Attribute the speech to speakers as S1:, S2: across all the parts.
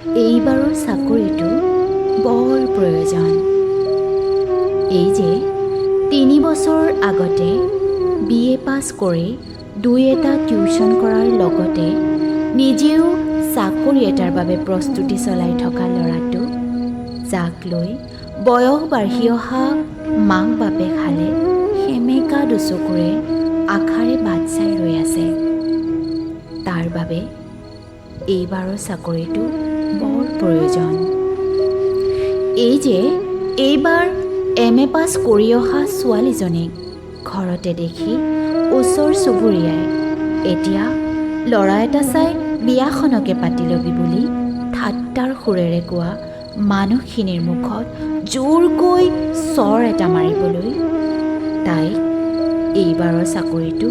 S1: এইবাৰৰ চাকৰিটো বৰ প্ৰয়োজন। এই যে 3 বছৰ আগতে BA পাছ কৰি 2-এটা টিউশ্যন কৰাৰ লগতে নিজেও চাকৰি এটাৰ বাবে প্ৰস্তুতি চলাই থকা ল'ৰাটো, যাক লৈ বয়স বাঢ়ি অহা মাক বাপেক হালে সেমেকা দুচকুৰে আশাৰে বাট চাই ৰৈ আছে। তাৰ বাবে এইবাৰৰ চাকৰিটো বৰ প্ৰয়োজন। এই যে এইবাৰ MA পাছ কৰি অহা ছোৱালীজনীক ঘৰতে দেখি ওচৰ চুবুৰীয়াই এতিয়া ল'ৰা এটা চাই বিয়াখনকে পাতি ল'বি বুলি ঠাট্টাৰ সুৰেৰে কোৱা মানুহখিনিৰ মুখত জোৰকৈ চৰ এটা মাৰিবলৈ তাইক এইবাৰৰ চাকৰিটো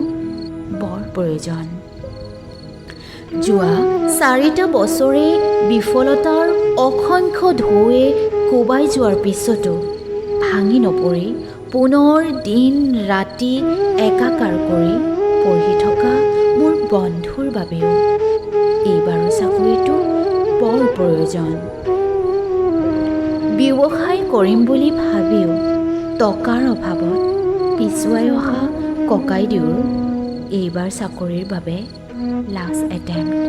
S1: বৰ প্ৰয়োজন। যোৱা 4টা বছৰে বিফলতাৰ অসংখ্য ঢৌৱে কোবাই যোৱাৰ পিছতো ভাঙি নপৰি পুনৰ দিন ৰাতি একাকাৰ কৰি পঢ়ি থকা মোৰ বন্ধুৰ বাবেও এইবাৰৰ চাকৰিটো বৰ প্ৰয়োজন। ব্যৱসায় কৰিম বুলি ভাবিও টকাৰ অভাৱত পিছুৱাই অহা ককাইদেউৰ এইবাৰ চাকৰিৰ বাবে লাষ্ট এটেম্প্ট।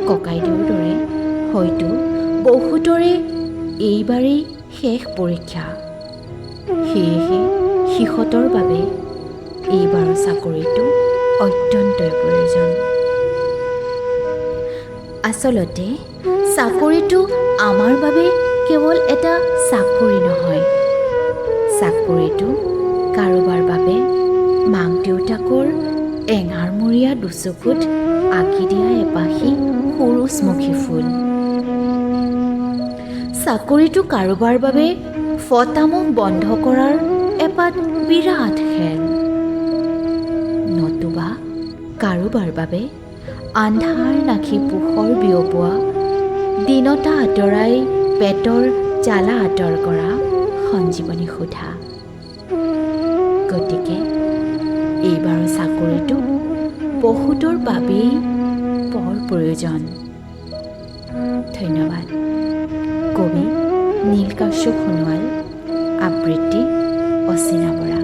S1: ককাইদেউৰ দৰে হয়তো বহুতৰে এইবাৰেই শেষ পৰীক্ষা। সেয়েহে সিহঁতৰ বাবে এইবাৰৰ চাকৰিটো অত্যন্তই প্ৰয়োজন। আচলতে চাকৰিটো আমাৰ বাবে কেৱল এটা চাকৰি নহয়, চাকৰিটো কাৰোবাৰ বাবে মাক দেউতাকৰ এঙাৰমূৰীয়া দুচকুত আঁকি দিয়া এপাহি সূৰুযমুখী ফুল। চাকৰিটো কাৰোবাৰ বাবে ফটামুখ বন্ধ কৰাৰ এপাত বিৰাট খেল, নতুবা কাৰোবাৰ বাবে আন্ধাৰ নাখি পোহৰ বিয়পোৱা, দিনতা আঁতৰাই পেটৰ জ্বালা আঁতৰ কৰা সঞ্জীৱনী সুধা। গতিকে এইবাৰৰ চাকৰিটো বহুতৰ বাবেই বৰ প্ৰয়োজন। ধন্যবাদ। কবি নীলকাশ্যপ সোণোৱাল, আবৃত্তি অচিনা বৰা।